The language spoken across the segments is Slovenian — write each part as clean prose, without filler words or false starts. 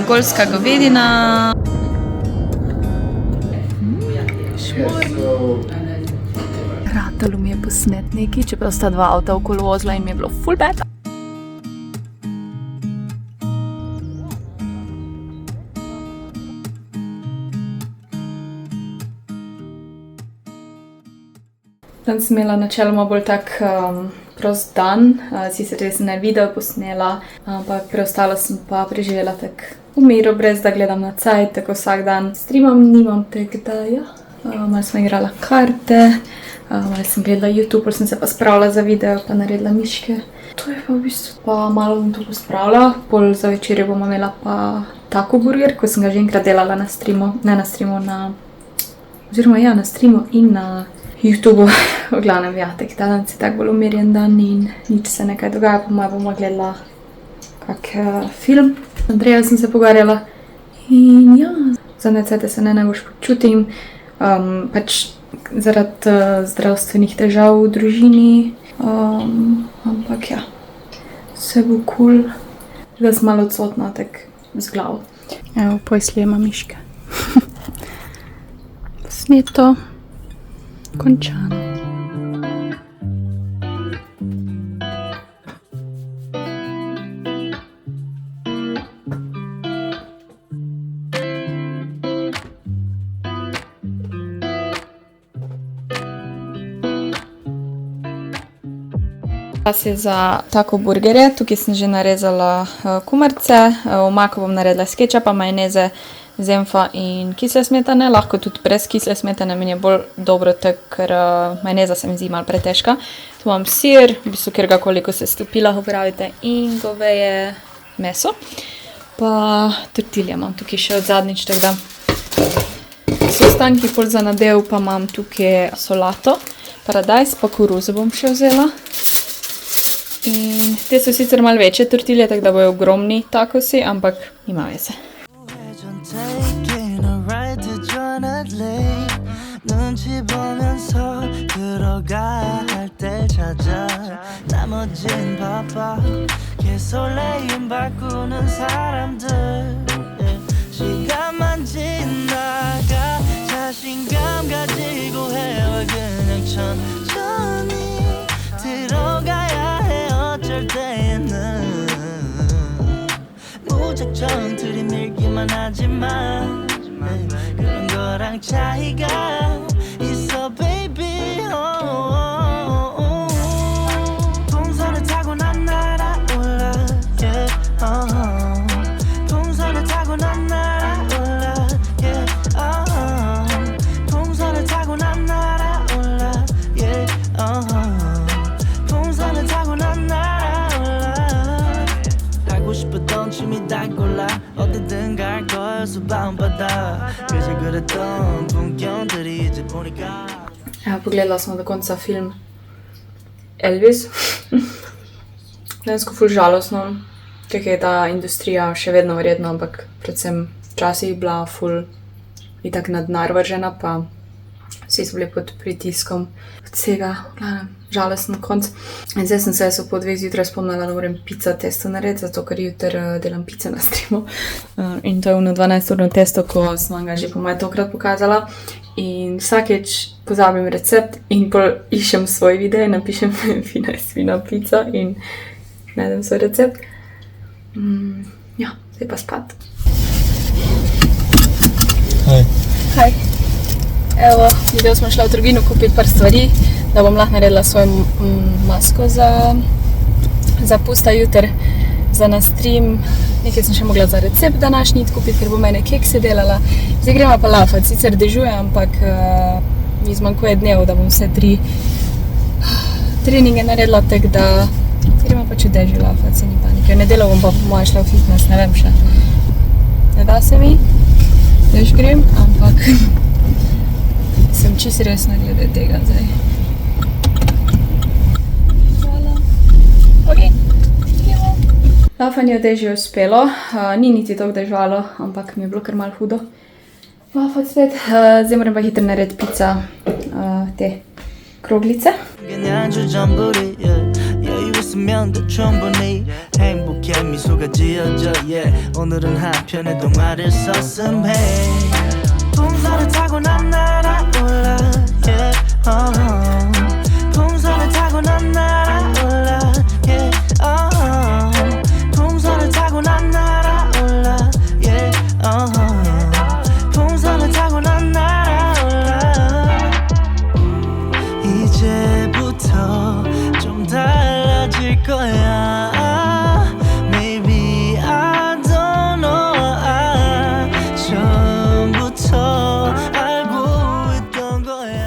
gorska govedina. Ratalo mi je posnet neki, čeprav sta dva avta okolo vozila in mi je bilo ful bad. Tam sem imela načeloma bolj tak prost dan, sicer res ne video posnela, ampak preostalo sem pa preživela tak v miru, brez da gledam na cajt, tako vsak dan streamam, nimam tega, ja. Malo sem igrala karte, malo sem gledala YouTube, sem se pa spravila za video, pa naredila miške. To je pa v bistvu, pa malo bom tukaj spravila, pol za večerjo bom imela pa taco burger, ko sem ga že enkrat delala na streamu, ne na streamu, oziroma ja, na streamu in na YouTube, v glavnem, ja, ta dan se tak bolj umirjen dan in nič se nekaj dogaja, pa malo bomo gledala kak film. Z Andrejo sem se pogovarjala in ja, zadnje cajte se ne najbolj počutim, pač zaradi zdravstvenih težav v družini, ampak ja, vse bo cool, da sem malo odsotna tak z glavo. Evo, pojslijema miške. Sneto. Končano. Čas je za taco burgerje. Tukaj sem že narezala kumarce, omako bom naredila s kečapa, majoneze, zenfa in kisle smetane, lahko tudi brez kisle smetane, meni je bolj dobro tako, ker majoneza se mi zdi malo pretežka. Tu imam sir, v bistvu kjerkoli, ko se stopila, uporabite, in goveje meso. Pa tortilje imam tukaj še od zadnjič, tako da so ostanki, pol za nadev pa imam tukaj solato, paradajz, pa koruzo bom še vzela. In te so sicer malo večje tortilje, tako da bojo ogromni tacosi, ampak ima veze. 눈치 보면서 들어가야 할 때 찾아 나머진 바빠 개설레임 바꾸는 사람들 시간만 지나가 자신감 가지고 해와 그냥 천천히 들어가야 해 어쩔 때는 무작정 들이밀기만 하지만 그런 거랑 차이가 있어 baby 동선을 타고 난 날아올라 yeah 동선을 타고 난 날아올라 yeah 동선을 타고 난 날아올라 yeah 동선을 타고 난 날아올라 하고 싶었던 춤이 다 골라 어디든 갈 거여서 밤바다 그저 그랬던 풍경들이 이제 보니까 ja, pogledala smo do konca film Elvis. Dejansko ful žalostno, kako je ta industrija še vedno verjetno, ampak predvsem včasih bila ful itak nadnarvržena, pa vsi so bili pod pritiskom od vsega, žalosten konc. In zdaj sem se po 2 zjutraj spomnila, da moram pizza testo narediti, zato ker jutri delam pice na streamu. In to je ono 12-urno testo, ko sem ga že po moje tokrat pokazala. In vsakeč pozabim recept in pol iščem svoj video in napišem fina je svina pizza in najdem svoj recept. Ja, zdaj pa spat. Hej. Hej. Evo, video smo šla v trgovino kupiti par stvari, da bom lahko naredila svojo masko za pusta jutri, za na stream. Nekaj sem še mogla za recept današnji kupiti, ker bo mene kekse delala. Zdaj gremo pa lafat, sicer dežuje, ampak mi zmanjkuje dnev, da bom vse 3 treninge naredila, tako da gremo pa če dežju lafat, se ni panike. V nedeljo bom pa po moje šla v fitness, ne vem še. Ne da se mi, dež grem, ampak sem čisto resna glede tega zdaj. Hvala. Ok, idemo. Lafanje je že uspelo, ni niti toliko dežvalo, ampak mi je bilo kar malo hudo. Lafat spet, zdaj moram pa hitro narediti pica, te kroglice. 있었으면 더 충분히 행복해 미소가 지어져 yeah. 오늘은 한편의 동화를 썼음 hey. 풍선을 타고 난 날아올라 yeah. 풍선을 타고 난 날아올라 yeah. 풍선을 타고 난 날아올라 yeah. 풍선을 타고 난 날아올라 이제부터 좀 달라질 거야 Maybe I don't know 처음부터 알고 있던 거야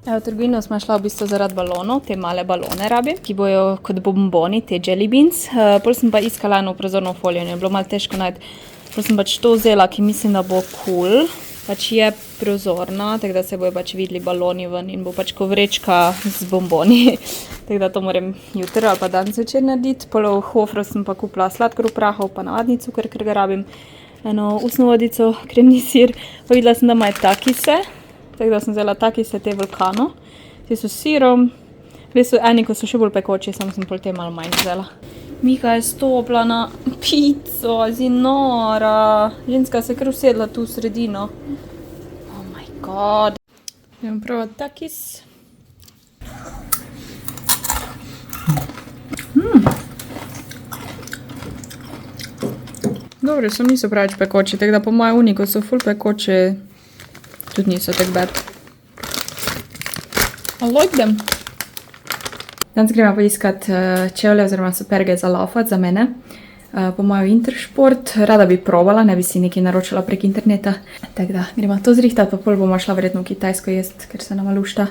V trgovino smo šla v bistvu zaradi balonov, te male balone rabim, ki bojo kot bomboni, te jelly beans. Pol sem pa iskala eno prozorno folijo in je bilo malo težko najti. Pol sem pač to vzela, ki mislim, da bo cool. Pač je prozorna, tako da se bojo pač videli baloni ven in bo pač ko vrečka z bomboni. Tako da to moram jutri ali pa danes večer narediti. Pol v Hofru sem pa kupila sladkor v prahu, pa navadni cuker, ker ga rabim. Eno usno vodico, kremni sir. Pa videla sem, da imajo takise. Tako da sem vzela takise te Vulcano. Te so s sirom. So eni, ko so še bolj pekoči, sem pol te malo manj vzela. Mika je stopila na pico, zinora. Ženska se kar usedla tu v sredino. Oh my god. Idem provat takis. Dobre so, niso pravič pekoči, tako da po mojem uniku so ful pekoči. Tudi niso tak bad. I like them. Danes gremo poiskat čevlje oziroma superge za laufat za mene. Po mojem Intersport. Rada bi probala, ne bi si nekaj naročila prek interneta. Tako da gremo to zrihtati, pa pol bomo šla verjetno v Kitajsko jest, ker se nama lušta.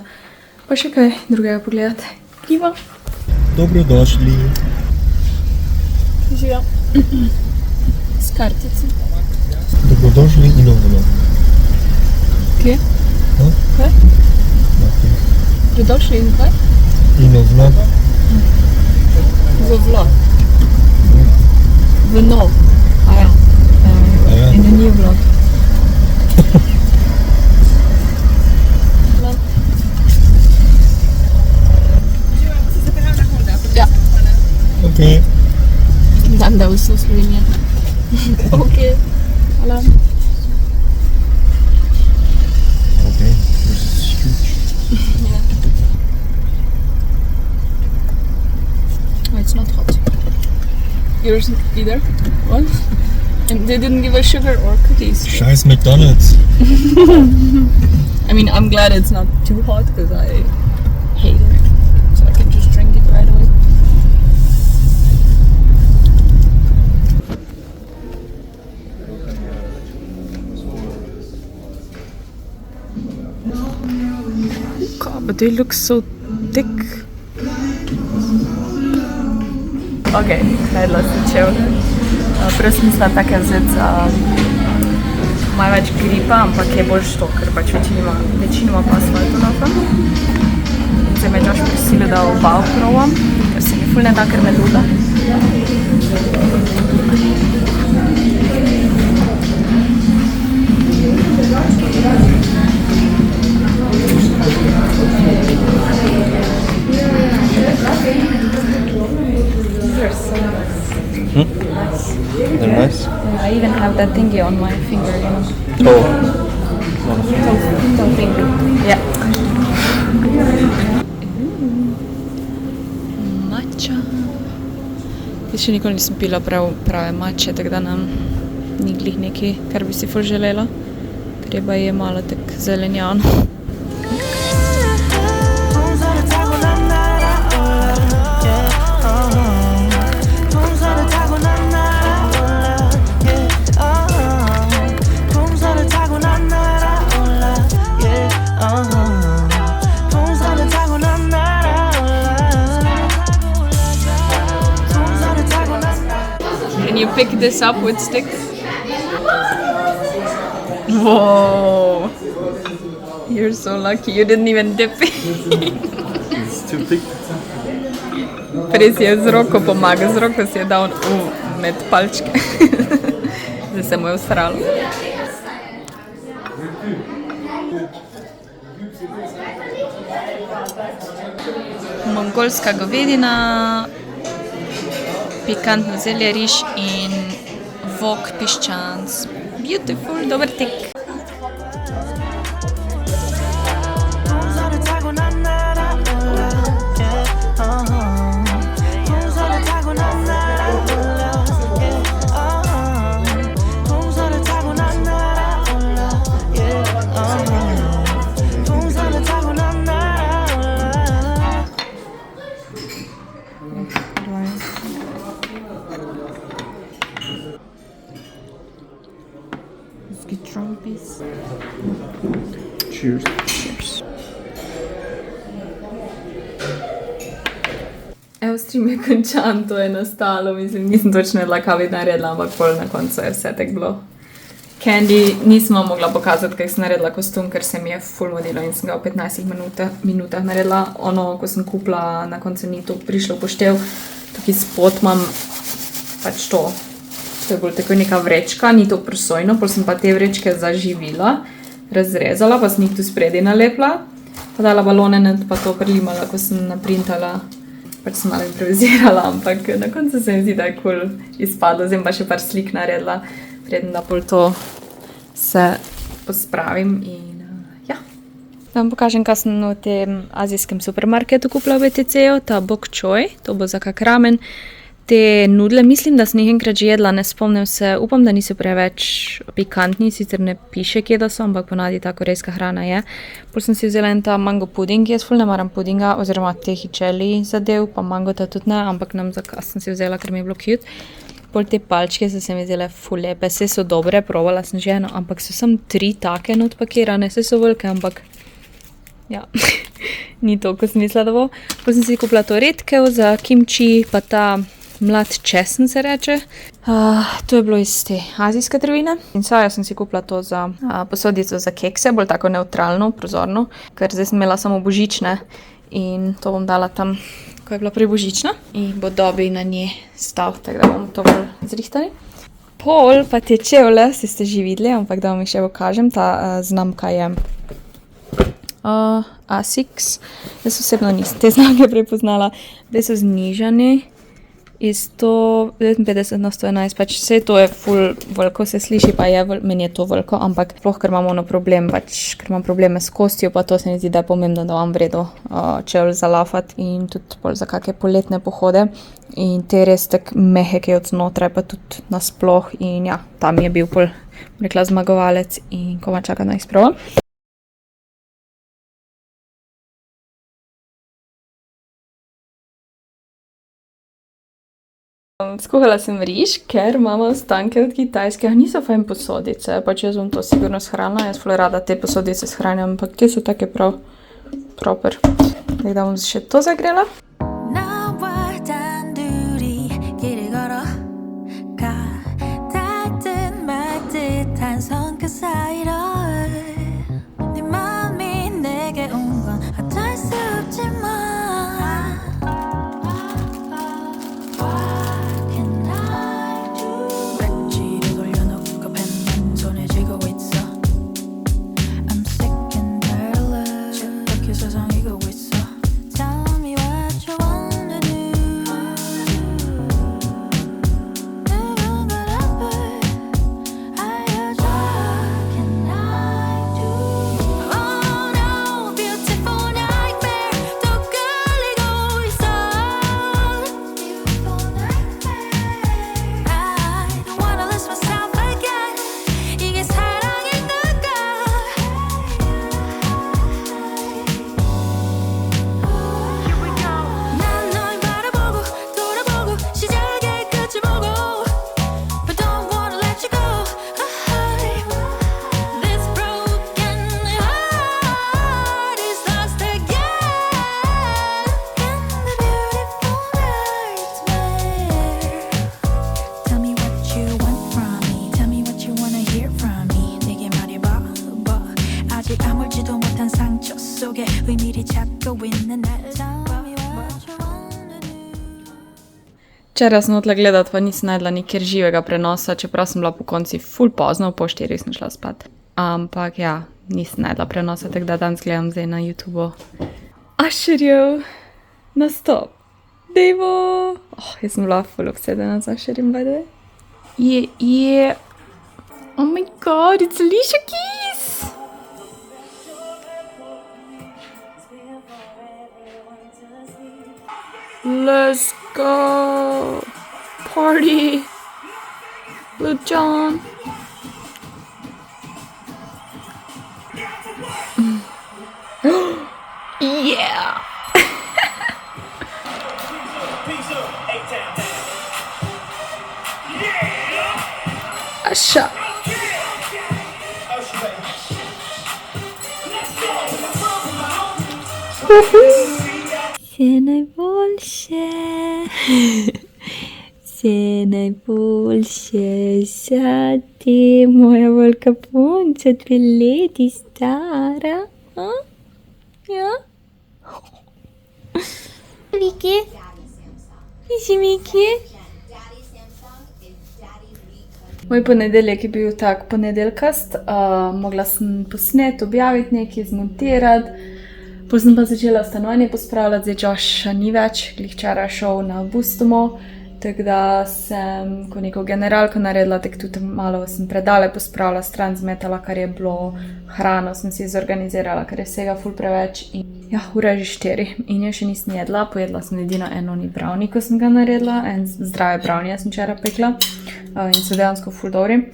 Pa še kaj drugega pogledati. Kiva. Dobrodošli. Živa. S kartici. Dobrodošli in ovno. Kje? Kaj? Dobrodošli in kaj? In ovno. V vlog. V nov. Aja. In a new vlog. Ja. Ok. Dan da v Sloveniji. Ok. Hvala. Ok, this is huge. Yeah. Oh, it's not hot. Yours either? What? And they didn't give us sugar or cookies. Scheiß McDonald's. I mean, I'm glad it's not too hot because I hate it. So I can just drink it right away. God, but they look so thick. Ok, najedla sem čevlje. Prej sem mislila take vzeti malo več gripa, ampak je bolj to, ker pač večinoma pa asfaltu nofam. Zdaj me Josh prisilil, da oba probam, ker se mi ful ne da, ker me duda. They're so nice. Nice. They're nice. I even have that thingy on my finger, you know. Oh. Toe finger. Yeah. Matcha. Jaz še nikoli nisem pila prave matče, tako da nam ni glih nekaj, kar bi si ful želela. Treba je malo tak zelenjano. Can you pick this up with sticks? Whoa! You're so lucky. You didn't even dip it. It's too thick. Prej si je z roko pomagal, z roko si je dal med palčke. Zdaj se mu je usralo. mongolska govedina, pikantno zelje, riž in vok piščanc. Beautiful, dober tek. 동서를 타고 난 날아올라 yeah, 동서를 타고 난 날아올라 yeah, 동서를 타고 난 날아올라 yeah, 동서를 타고 난 날아올라 Cheers. Evo, stream je končan, to je nastalo, mislim, nisem točno vedela, kaj bi naredila, ampak pol na koncu je vse tek bilo. Candy nismo mogla pokazati, kaj sem naredila kostum, ker se mi je ful modilo in sem ga v 15 minutah naredila. Ono, ko sem kupila, na koncu ni to prišlo v poštev, tukaj spod imam pač to je bolj tako neka vrečka, ni to prosojno, pol sem pa te vrečke zaživila, razrezala, pa sem jih tu spredi nalepla, pa dala balone pa to prilimala, ko sem naprintala. Pač sem malo improvizirala, ampak na koncu se mi zdi, da je cool izpadlo. Zdaj pa še par slik naredila, preden da pol to se pospravim in ja. Da vam pokažem, kaj sem v tem azijskem supermarketu kupila v BTC-ju, ta bok choy, to bo za kak ramen. Te nudle, mislim, da sem jih enkrat že jedla, ne spomnim se, upam, da niso preveč pikantni, sicer ne piše, kje da so, ampak ponavadi ta korejska hrana je. Pol sem si vzela en ta mango puding, jaz ful ne maram pudinga, oziroma teh čeli zadev, pa mangota tudi ne, ampak nam zakaz sem si vzela, ker mi je bilo cute. Pol te palčke so se mi zdele ful lepe, vse so dobre, provala sem že eno, ampak so sem 3 take not pakirane, vse so velike, ampak ja, ni to, ko sem mislila, da bo. Pol sem si kupila to redkev za kimči, pa ta mlad česen se reče. To je bilo iz te azijske trgovine. In jaz sem si kupila to za posodico za kekse, bolj tako neutralno, prozorno, ker zdaj sem imela samo božične in to bom dala tam, ko je bila prej božična. In bo dobi na nje stal, tako da bomo to bolj zrihtali. Pol pa te čevlje, ste že videli, ampak da vam jih še pokažem, ta znamka je Asics. Jaz osebno nisem te znamke prepoznala, da so znižani iz 159 na 111, pač vse to je ful veliko, se sliši, pa je, meni je to veliko, ampak sploh, ker imamo problem, pač, ker imam probleme s kostjo, pa to se mi zdi, da je pomembno, da vam vredo čevl zalafati in tudi bolj za kakšne poletne pohode. In te res tak mehek je od znotraj, pa tudi nasploh in ja, tam je bil pol, rekla, zmagovalec in koma čaka na jih sprobam. Skuhala sem riž, ker imamo ostanke od Kitajske, niso fajn posodice, pač jaz bom to sigurno shranila, jaz ful rada te posodice shranjam, ampak te so take prav proper. Tako da bom še to zagrela. Včeraj sem hotela gledati, pa nisem najdla nikjer živega prenosa, čeprav sem bila po konci ful pozno, po 4 sem šla spat. Ampak ja, nisem najdla prenosa, tako da danes gledam zdaj na YouTubeu Usherjev Nastop. Dejmo. Oh, jaz sem bila full obsedena za Sherin, by the way. Yeah. Oh my god, it's Alicia Keys! Let's go! Party! Lil Jon! Yeah! Asha! Все najboljše, vse najboljše za ti, moja velika punca, 2 leti stara. A? Ja? Viki? Si Viki? Moj ponedeljek je bil tak ponedeljkast, mogla sem posnet, objaviti nekaj, zmontirati. Potem sem pa začela stanovanje pospravljati, zdaj Josha ni več, glih včeraj šel na bus domov, tako da sem ko neko generalko naredila, tako tudi malo sem predale pospravila, stran zmetala, kar je bilo, hrano sem si zorganizirala, ker je vsega ful preveč. In ja, ura je že 4 in jo še nisem jedla, pojedla sem edino eni brownie, ko sem ga naredila, en zdrave brownie sem včeraj pekla in so dejansko ful dobri.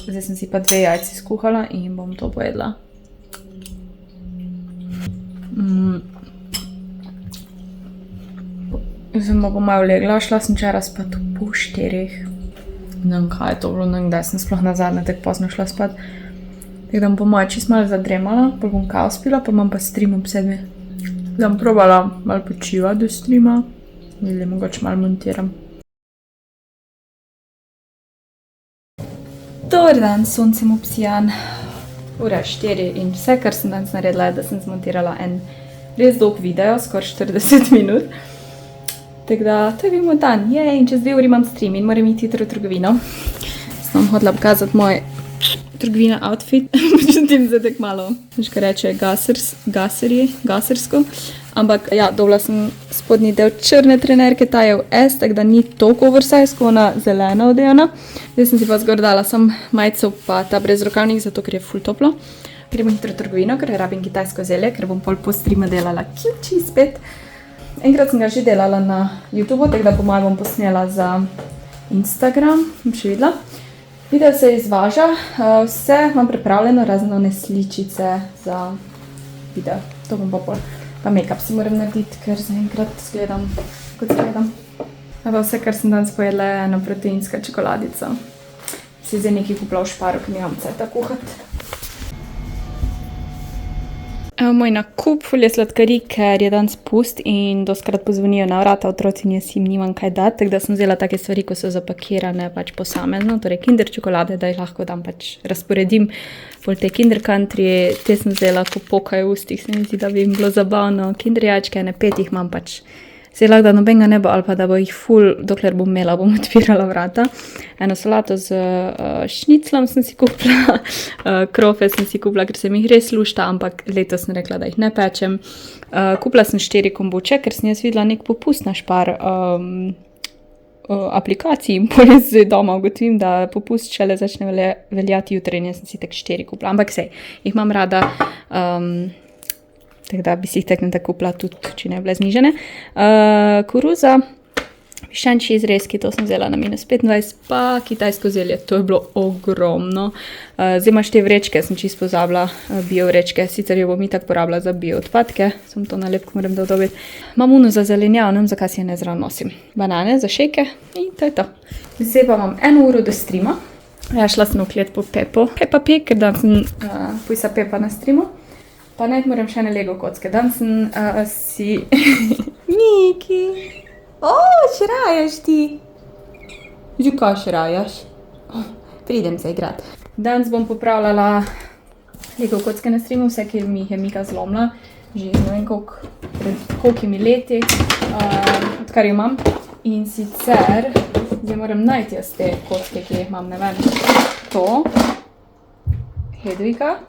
Zdaj sem si pa 2 jajci skuhala in bom to pojedla. Sem pa malo legla, šla sem včeraj spat po 4. Ne vem, kaj je to bilo, ne vem, kdaj sem sploh nazadnje tako pozno šla spat. Tako da bom po moje čist malo zadremala, pa bom kao spila, pa imam pa stream ob 7. Da bom probala malo počivati do streama, ali mogoče malo montiram. Dober dan, soncem obsijan. Ura 4 in vse, kar sem danes naredila, je, da sem zmontirala en res dolg video, skoraj 40 minut. Tako da, to je bil moj dan. In čez 2 uri imam stream in moram iti hitro v trgovino. Sem vam hodila pokazati moj trgovina outfit. Počutim se tako malo, veš, kaj reče, gasersko. Ampak ja, dobila sem spodnji del črne trenerke, ta je v S, tako da ni toliko oversize, kot ona zelena odejana. Zdaj sem si pa zgor dala sam majico pa ta brezrokavnik, zato ker je ful toplo. Gremo hitro v trgovino, ker rabim kitajsko zelje, ker bom pol po streamu delala kimči spet. Enkrat sem ga že delala na YouTube, tako da po mojem bom posnela za Instagram, bom še videla. Video se izvaža, vse imam pripravljeno, razne one sličice za video. To bom pa pol. Pa make-up si moram narediti, ker zaenkrat zgledam, kot zgledam. Pa vse, kar sem danes pojedla, je ena proteinska čokoladica. Si zdaj nekaj kupila v Šparu, ker nimam cajta kuhati. Evo moj nakup, ful je sladkari, ker je danes pust in doskrat pozvonijo na vrata otroci in jaz jim nimam kaj dati, tako da sem vzela take stvari, ko so zapakirane pač posamezno, torej Kinder čokolade, da jih lahko dam pač razporedim. Pol te Kinder Country, te sem vzela, ko pokajo v ustih, se mi zdi, da bi jim bilo zabavno. Kinder jajčke, ene 5 jih imam pač. Se lahko, da nobenega ne bo, ali pa da bo jih ful, dokler bom imela, bom odpirala vrata. Eno solato z šniclom sem si kupila, krofe sem si kupila, ker sem jih res lušta, ampak letos sem rekla, da jih ne pečem. Kupila sem 4 kombuče, ker sem jaz videla nek popust na Špar aplikaciji in pol jaz doma ugotovim, da popust šele začne veljati jutri in jaz sem si tak 4 kupila. Ampak sej, jih imam rada. Tako da bi si jih tako kupila tudi, če ne bile znižene. Koruza, piščančji izrezki, to sem vzela na -25, pa kitajsko zelje, to je bilo ogromno. Zdaj imaš te vrečke, sem čisto pozabila, bio vrečke, sicer jo bom itak porabila za bio odpadke, sem to nalepko moram da dobiti. Imam uno za zelenjav, ne vem, zakaj si je ne zraven nosim. Banane za šejke in to je to. Zdaj pa imam 1 uro do streama. Ja, šla sem v klet po Peppa Pig, ker dan sem pojsa Peppa na streamu. Pa ne moram še ene Lego kocke. Dan sem si... Miki! Šrajaš ti! Zakaj šrajaš? Pridem se igrat. Danes bom popravljala Lego kocke na streamu, vse, ki mi jih je Mika zlomila. Že ne vem kolikimi leti, odkar jo imam. In sicer, zdaj moram najti jaz te kocke, ki jih imam, ne vem. To, Hedviga.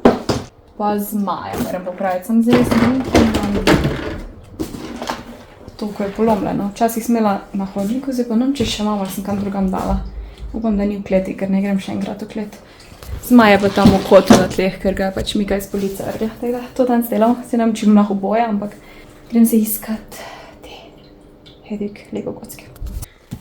Pa zmaja, moram popraviti, sem zdaj to, ko je polomljeno. Včasih sem imela na hodniku, zdaj pa nam če še malo sem kam drugam dala. Upam, da ni v kleti, ker ne grem še enkrat v klet. Zmaj je pa tam v kotu na tleh, ker ga je pač Mika iz police vrgla. Tako da to danes delal, se nam čim lahko boja, ampak grem se iskat te Hedik Lego kocke.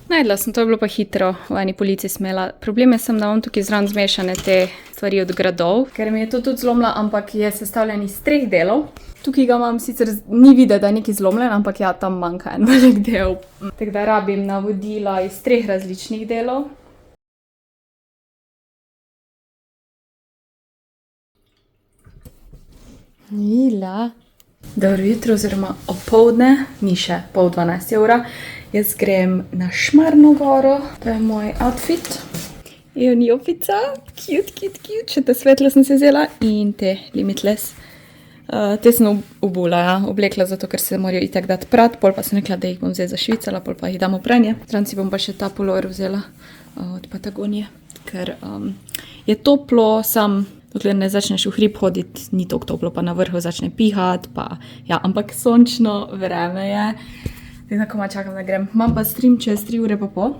Najdla sem, to je bilo pa hitro, v eni polici smela. Problem je sem, da imam tukaj zraven zmešane te stvari od gradov, ker mi je to tudi zlomila, ampak je sestavljen iz 3 delov. Tukaj ga imam sicer, ni videti, da je nekaj zlomljen, ampak ja, tam manjka en velik del. Tako da rabim navodila iz 3 različnih delov. Ila. Dobro jutro, oziroma opoldne, ni še 11:30 ura. Jaz grem na Šmarno goro, to je moj outfit. Evo ni opica, cute, še te svetle sem se vzela in te limitless. Te sem obula, ja, oblekla zato, ker se morajo itak dati prat, pol pa sem rekla, da jih bom zdaj zašvicala, pol pa jih dam v pranje. Zraven si bom pa še ta pulover vzela od Patagonije, ker je toplo, sam dokler ne začneš v hrib hoditi, ni toliko toplo, pa na vrhu začne pihati, pa ja, ampak sončno vreme je. Zdaj komaj čakam, da grem. Imam pa stream čez 3 ure pa pol.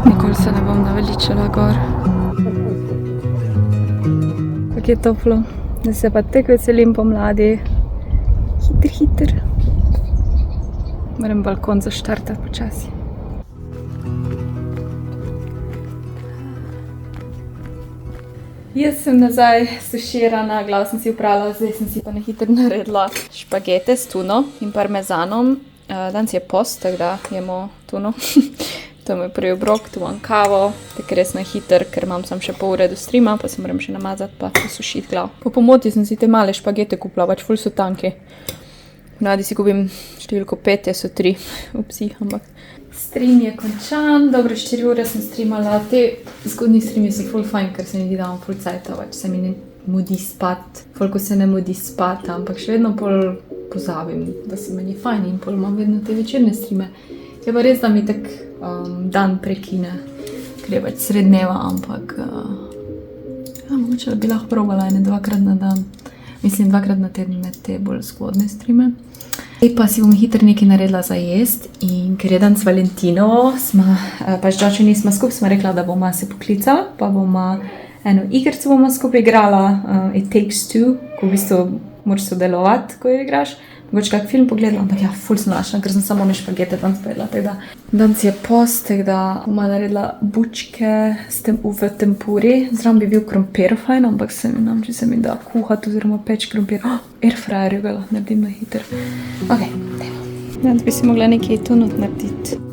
Nikoli se ne bom naveličala gor. Kako je toplo. Da se pa tek veselim pomladi. Hiter. Moram balkon zaštartati počasi. Jaz sem nazaj suširana, glavo sem si uprala, zdaj sem si pa na hitro naredila špagete s tuno in parmezanom. Danes je post, tako da jemo tuno. To je moj prvi obrok, tu imam kavo, tako res na hiter, ker imam sam še pol ure do streama, pa se moram še namazati pa posušiti glav. Po pomoti sem si te male špagete kupila, pač ful so tanki. Nadi si kupim številko 5, so 3, upsi, ampak. Stream je končan, dobro 4 ure sem streamala, te zgodnji streami so ful fajn, ker se mi di, da imam ful cajta, pač se mi ne mudi spat, folko se ne mudi spat, ampak še vedno pol pozabim, da se meni fajn in pol imam vedno te večerne streame. Je pa res, da mi tak dan prekine, ker je pač srednjeva, ampak mogoče da bi lahko probala 2-krat na dan. Mislim, 2-krat na teden te bolj zgodne streame. Zdaj pa si bom hitro nekaj naredila za jest in ker je danes Valentinovo, pač Džočeni smo skupaj, smo rekla, da bomo se poklicala, pa bomo eno igrico bomo skupaj igrala, It Takes Two, ko v bistvu moraš sodelovati, ko jo igraš. Mogoče kak film pogledala, ampak ja, ful sem lačna, ker sem samo one špagete danes pojedla, tako da. Danes je post, tako da bom naredila bučke v tempuri. Zraven bi bil krompir fajn, ampak se mi nam, če se mi da kuhati oziroma peč krompir. Airfryerju ga lahko naredim na hiter. Ok, dajmo. Danes bi si mogla nekaj tunot narediti.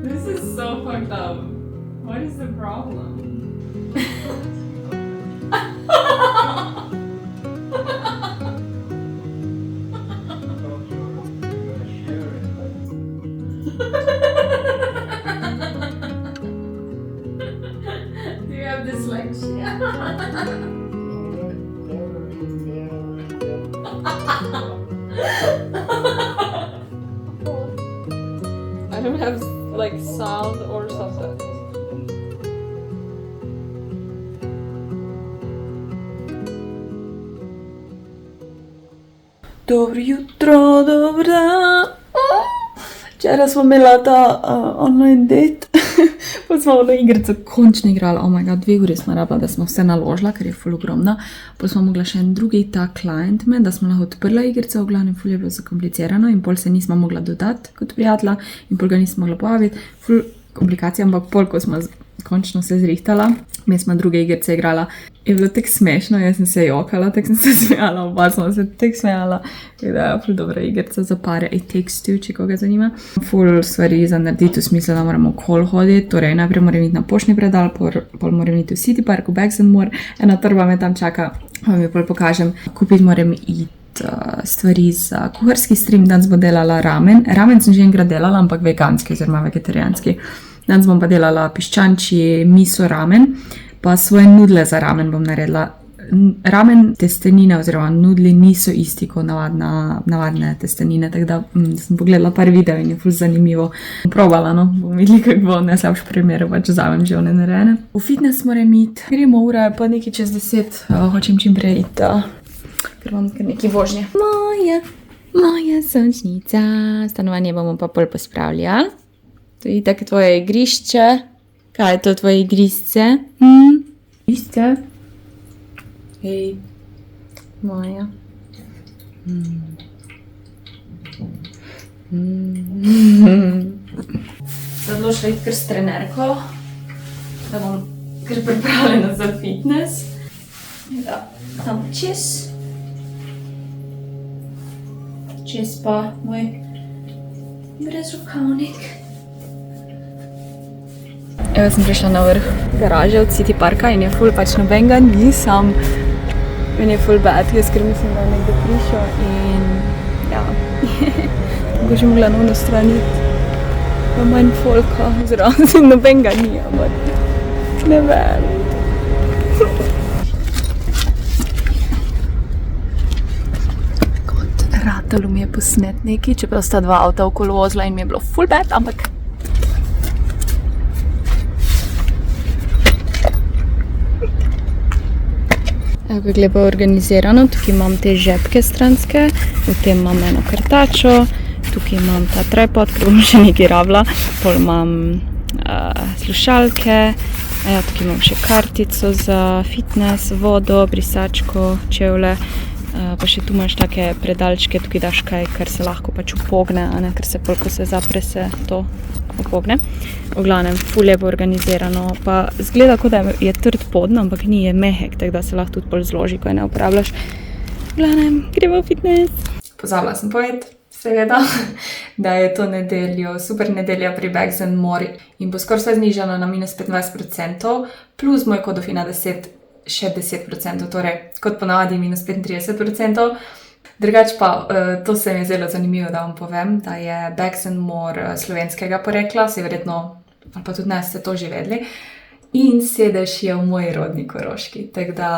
This is so fucked up. What is the problem? Do you have dyslexia? like sound or something. Dobro jutro, dober dan. Včeraj smo imela ta online date, pa smo na igrico končno igrala. Oh my god, 2 uri smo rabila, da smo vse naložila, ker je ful ogromna. Pa smo mogla še en drugi ta client med, da smo lahko odprla igrico, v glavnem ful je bilo zakomplicirano in pol se nismo mogla dodati kot prijatelja in pol ga nismo mogla povabiti. Ful komplikacija, ampak pol, ko smo končno se zrihtala, mi smo druge igrice igrala. Je bilo tako smešno, jaz sem se jokala, tako sem se smejala, oba smo se tako smejala. Da je ful dobra igrica za pare, It Takes Two, če koga zanima. Ful stvari za narediti v smislu, da moramo okoli hoditi, torej najprej moram iti na poštni predal, pol moram iti v City Park, v Baxen Moor, ena trba me tam čaka, vam jo pol pokažem. Kupiti moram iti stvari za kuharski stream, danes bo delala ramen. Ramen sem že enkrat delala, ampak veganski oziroma vegetarijanski. Danes bom pa delala piščančji miso ramen, pa svoje nudle za ramen bom naredila. Ramen testenine oziroma nudli niso isti kot navadne testenine, tako da sem pogledala par videov in je ful zanimivo. Probala, no, bom videli, kako bo, ne slabš primer, pač vzamem že one narejene. V fitness moram iti, gremo, ura je pa nekaj čez 10, hočem čim prej iti, ker imam kar nekaj vožnje. Moja sončnica, stanovanje bomo pa pol pospravljali. To je tako tvoje igrišče. Kaj je to tvoje igrišče? Igrišče? Hej, moja. Zdaj bo šla iti kar s trenerko, da bom kar pripravljena za fitness. Da, tam čez. Čez pa moj brezrokavnik. Evo sem prišla na vrh garaže od City Parka in je ful pač nobenega ni, sam meni je ful bad, jaz ker mislim, da je nekdo prišel in ja, bo že mogla na ono stran iti, pa manj folka, oziroma nobenega ni, ampak ne vem. Kot ratalo mi je posnet nekaj, čeprav sta 2 avta okolo vozila in mi je bilo ful bad, ampak evo, kako lepo je organizirano, tukaj imam te žepke stranske, v tem imam eno krtačo, tukaj imam ta tripod, ker bom še nekaj rabila, pol imam slušalke, tukaj imam še kartico za fitness, vodo, brisačko, čevlje, pa še tu imaš take predalčke, tukaj daš kaj, kar se lahko pač upogne, a ne, ker se pol, ko se zapre, se to upogne. V glavnem, ful lepo organizirano, pa zgleda, kot da je trd podno, ampak ni, je mehek, tako da se lahko tudi pol zloži, ko je ne uporabljaš. V glavnem, gremo v fitness. Pozabila sem povedati, seveda, da je to nedeljo, super nedelja pri Baxen Moor in bo skoraj vse znižano na minus 25%, plus moj kodofina 10, še 10%, torej kot ponavadi minus 35%. Drugač pa, to se mi je zelo zanimivo, da vam povem, da je Baxen Moor slovenskega porekla, se verjetno, ali pa tudi ne, ste to že vedeli, in sedež je v moji rodni Koroški, tako da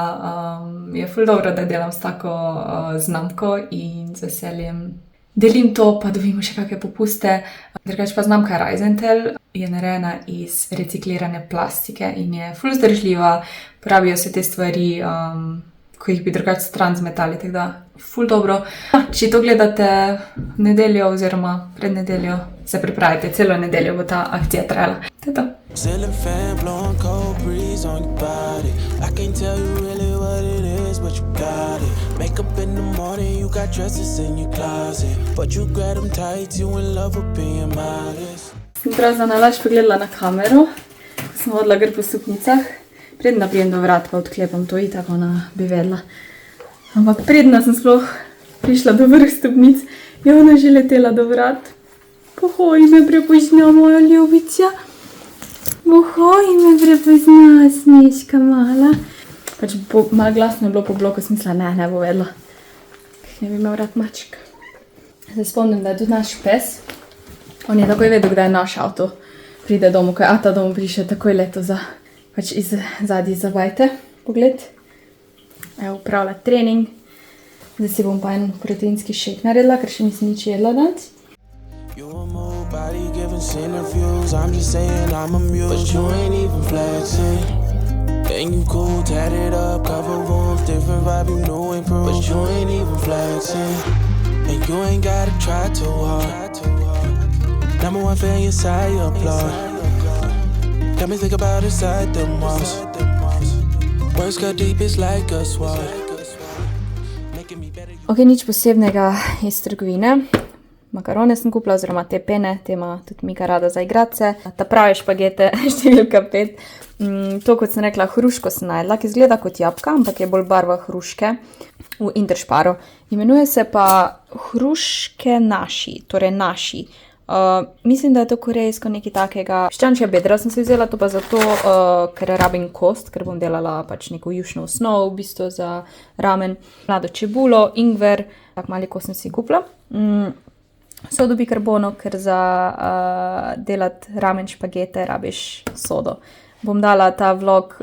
je ful dobro, da delam s tako znamko in z veseljem delim to, pa dobimo še kakšne popuste. Drugač pa znamka Reisenthal je narejena iz reciklirane plastike in je ful zdržljiva, porabijo se te stvari, ko jih bi drugače stran zmetali, tako da ful dobro. Če to gledate nedeljo oziroma pred nedeljo, se pripravite, celo nedeljo bo ta akcija trajala. To je to. Ceiling fan blowing cold breeze on your body. I can't tell you really what it is, but you got it. Makeup in the morning, you got dresses in your closet, but you grab them tight, you in love with being modest. Sem prav za nalaž pogledala na kamero, ko sem hodila gor po stopnicah. Predna prijem do vrat, pa odklepam to, itak ona bi vedela. Ampak predna sem sploh prišla do vrh stopnic, je ona že letela do vrat. Pohoj me prepozna, moja ljubica. Pohoj me prepozna, smeška mala. Pač malo glasno je bilo po bloku, smisla, ne bo vedela. Ne bi imel rad mačka. Se spomnim, da je tudi naš pes. On je takoj vedel, kdaj naš avto pride domov, ko je ata domov prišel, takoj leto za pač iz zadnji zavajte, pogled. Evo, upravlja trening. Zdaj si bom pa en proteinski šejk naredila, ker še nisem nič jedla danes. Nobody giving interviews, I'm just saying I'm amused. But you ain't even flexing. And you cool, tatted up, cover wounds, different vibe, you know improve. But you ain't even flexing. And you ain't gotta try too hard. Number one fan, your side, you applaud. Got me think about it side the most. Words got deep, it's like a sword. Making me better. Ok, nič posebnega iz trgovine. Makarone sem kupila, oziroma te pene, te ima tudi Mika rada za igrace. Ta pravi špagete, številka 5. To, kot sem rekla, hruško sem najdla, ki izgleda kot jabolka, ampak je bolj barva hruške v Intersparu. Imenuje se pa hruške naši, torej naši. Mislim, da je to korejsko nekaj takega. Piščančja bedra sem se vzela, to pa zato, ker rabim kost, ker bom delala pač neko jušno osnovo, v bistvu za ramen. Mlado čebulo, ingver, tak mali kost sem si kupila. Sodo bikarbono, ker za delati ramen špagete rabiš sodo. Bom dala ta vlog,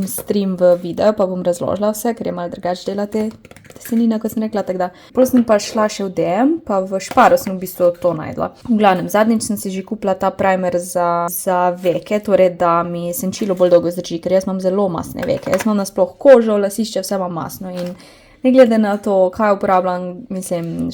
stream v video, pa bom razložila vse, ker je malo drugače delati testenine, kot sem rekla, tako da. Potem sem pa šla še v DM, pa v Šparu sem v bistvu to najdla. V glavnem, zadnjič sem si že kupila ta primer za veke, torej da mi senčilo bolj dolgo zdrži, ker jaz imam zelo masne veke. Jaz imam nasploh kožo, lasišče, vse imam masno in ne glede na to, kaj uporabljam,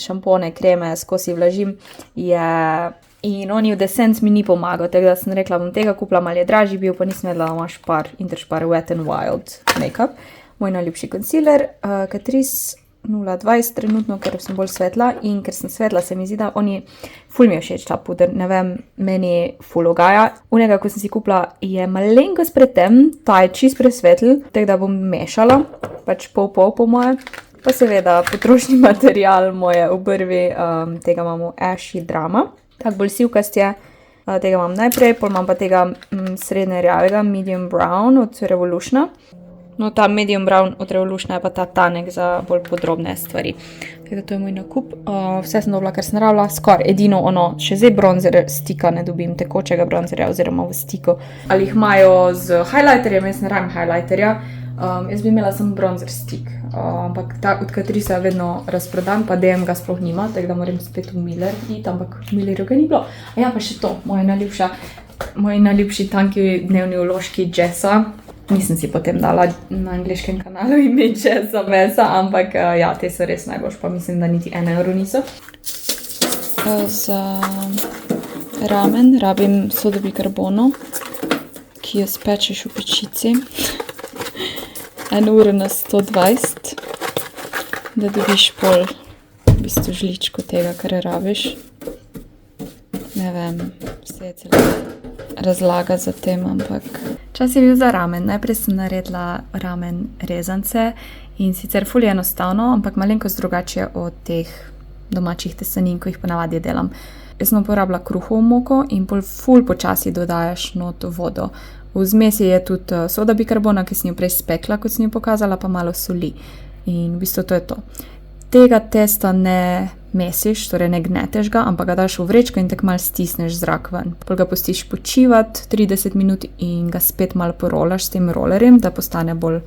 šampone, kreme, skozi vlažim, in oni v Descent mi ni pomagal, tako da sem rekla, bom tega kupila, malo je dražji bil, pa nisem vedela, da imaš Interspar Wet n Wild Makeup. Moj najljubši concealer, Catrice 020 trenutno, ker sem bolj svetla in ker sem svetla, se mi zdi, da ful mi je všeč ta puder, ne vem, meni ful ugaja. Unega, ko sem si kupila, je malenkost pretem, ta je čist presvetl, tako da bom mešala, pač pol po moje. Pa seveda potrošni material moje obrvi, tega imamo Ashy Drama. Tak bolj sivkast je, tega imam najprej, pol imam pa tega srednje rjavega, medium brown od Revolutiona. No, ta medium brown od Revolutiona je pa ta tanek za bolj podrobne stvari. Tako da to je moj nakup. Vse sem dobila, kar sem rabila, skoraj edino še zdaj bronzer stika ne dobim, tekočega bronzerja oziroma v stiku. Ali jih imajo z highlighterjem, jaz ne rabim highlighterja. Jaz bi imela samo bronzer stik, ampak ta od Catrice je vedno razprodan, pa DM ga sploh nima, tako da moram spet v Miller iti, ampak v Millerju ga ni bilo. A ja, pa še to, moj najljubši tanki dnevni vložki Jessa. Nisem si potem dala na angliškem kanalu ime Jessa Mesa, ampak ja, te so res najboljši, pa mislim, da niti 1 euro niso. Za ramen rabim sodo bikarbono, ki jo spečeš v pečici. 1 uro na 120, da dobiš pol v bistvu žličko tega, kar rabiš. Ne vem, vse je celo razlaga za tem, ampak čas je bil za ramen. Najprej sem naredila ramen rezance in sicer ful je enostavno, ampak malenkost drugače od teh domačih testenin, ko jih ponavadi delam. Jaz sem uporabila kruhovo moko in pol ful počasi dodajaš not vodo. V zmesi je tudi soda bikarbona, ki sem jo prej spekla, kot sem jo pokazala, pa malo soli. In v bistvu to je to. Tega testa ne mesiš, torej ne gneteš ga, ampak ga daš v vrečko in tako malo stisneš zrak ven. Pol ga pustiš počivati 30 minut in ga spet malo porolaš s tem rolerjem, da postane bolj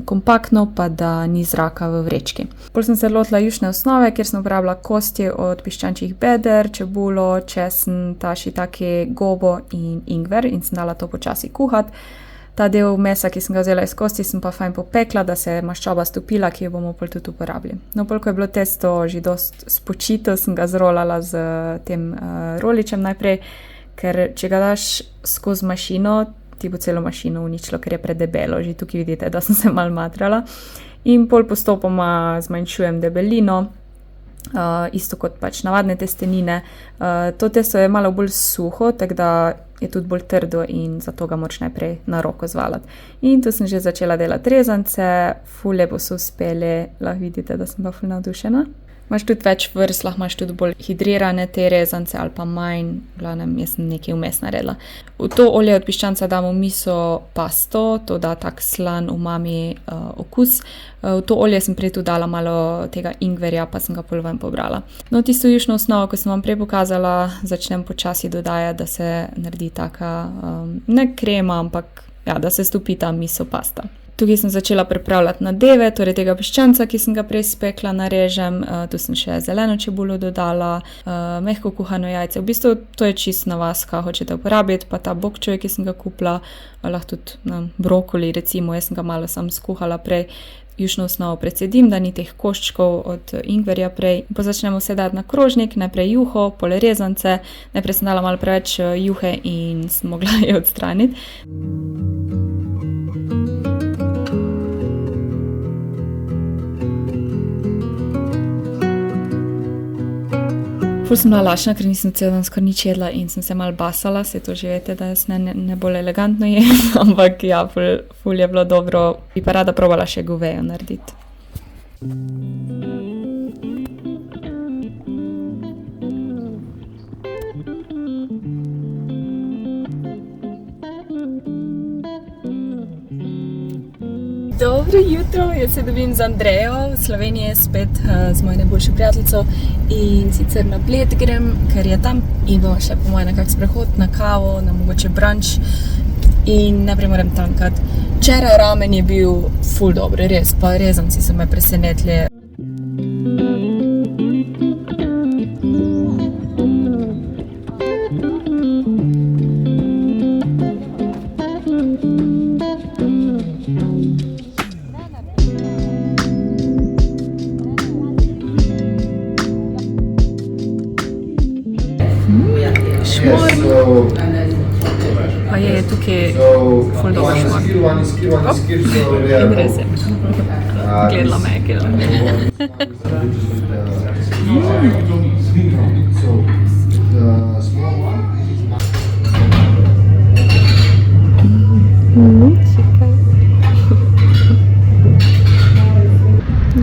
kompaktno, pa da ni zraka v vrečki. Pol sem se lotila jušne osnove, kjer sem uporabila kosti od piščančjih beder, čebulo, česen, shiitake, gobo in ingver in sem dala to počasi kuhati. Ta del mesa, ki sem ga vzela iz kosti, sem pa fajn popekla, da se je maščoba stopila, ki jo bomo pol tudi uporabili. No, pol ko je bilo testo že dost spočito, sem ga zrolala z tem roličem najprej, ker če ga daš skozi mašino, ti bo celo mašino uničilo, ker je predebelo. Že tukaj vidite, da sem se malo matrala. In pol postopoma zmanjšujem debelino, isto kot pač navadne testenine. To testo je malo bolj suho, tako da je tudi bolj trdo in zato ga moraš najprej na roko zvalati. In tu sem že začela delati rezance, ful lepo so uspeli, lahko vidite, da sem pa ful navdušena. Imaš tudi več vrst, lahko imaš tudi bolj hidrirane te rezance ali pa manj, v glavnem jaz sem nekaj vmes naredila. V to olje od piščanca damo miso pasto, to da tak slan umami okus. V to olje sem prej tudi dala malo tega ingverja, pa sem ga pol ven pobrala. No, tisto jušno osnovo, ko sem vam prej pokazala, začnem počasi dodajati, da se naredi taka, ne krema, ampak ja, da se stopi ta miso pasta. Tukaj sem začela pripravljati nadeve, torej tega piščanca, ki sem ga prej spekla, narežem, tu sem še zeleno čebulo dodala, mehko kuhano jajce. V bistvu to je čisto na vas, kaj hočete uporabiti, pa ta bok choy, ki sem ga kupila, lahko tudi brokoli, recimo, jaz sem ga malo sam skuhala prej, jušno osnovo precedim, da ni teh koščkov od ingverja prej. Pa začnemo vse dati na krožnik, najprej juho, pole rezance, najprej sem dala malo preveč juhe in sem mogla jo odstraniti. Ful sem bila lačna, ker nisem cel dan skoraj nič jedla in sem se malo basala, se to že veste, da jaz ne bolj elegantno jem, ampak ja, ful je bilo dobro, bi pa rada probala še govejo narediti. Dobro jutro, jaz se dobim z Andrejo, v Sloveniji spet z mojo najboljšo prijateljico in sicer na Bled grem, ker je tam in bomo še po moje nekak sprehod na kavo, na mogoče brunch in najprej moram tankati. Včeraj ramen je bil ful dobro, res, pa rezanci so me presenetili. Pa je tukaj ful dobro šmor. In res je. Gledala me je.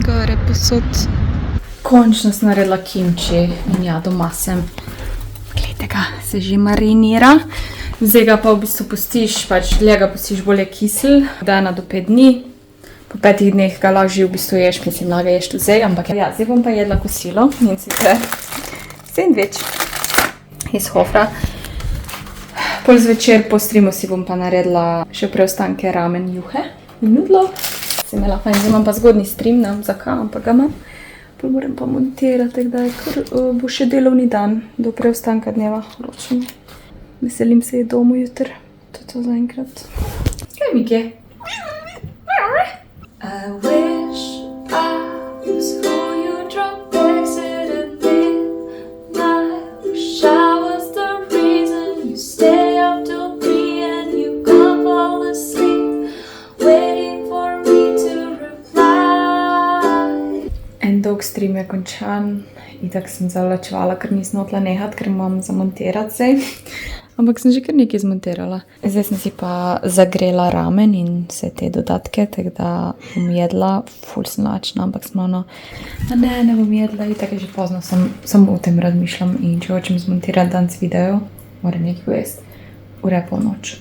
Gore posod. Končno sem naredila kimči in ja, doma sem. Se že marinira. Zdaj ga pa v bistvu pustiš, pač dlje ga pustiš bolje kisel, da 1 do 5 dni. Po 5 dneh ga lahko že v bistvu ješ, mislim, lahko ješ tu zdaj, ampak ja, zdaj bom pa jedla kosilo in sicer sendvič iz Hofra. Pol zvečer po streamu si bom pa naredila še preostanke ramen juhe in nudlo. Se imela fajn, zdaj imam pa zgodni stream, ne vem zakaj, ampak ga imam. Pol moram pa montirati, kdaj, ker bo še delovni dan do preostanka dneva. Ročem. Veselim se je domu jutr. To je to zaenkrat. Kaj mi je? I wish I was who you drunk exit at midnight. Wish I was the reason you stay up till 3 and you can't fall asleep waiting for me to reply. En dolg stream je končan. Itak sem zavlačevala, ker nisem hotela nehati, ker imam zamontirati zdaj. Ampak sem že kar nekaj zmontirala. Zdaj sem si pa zagrela ramen in vse te dodatke, tako da bom jedla. Ful sem lačna, ampak sem ono, ne bom jedla. Itak je že pozno, samo o tem razmišljam in če hočem zmontirati danes video, moram nekaj ujesti. Ura je polnoč.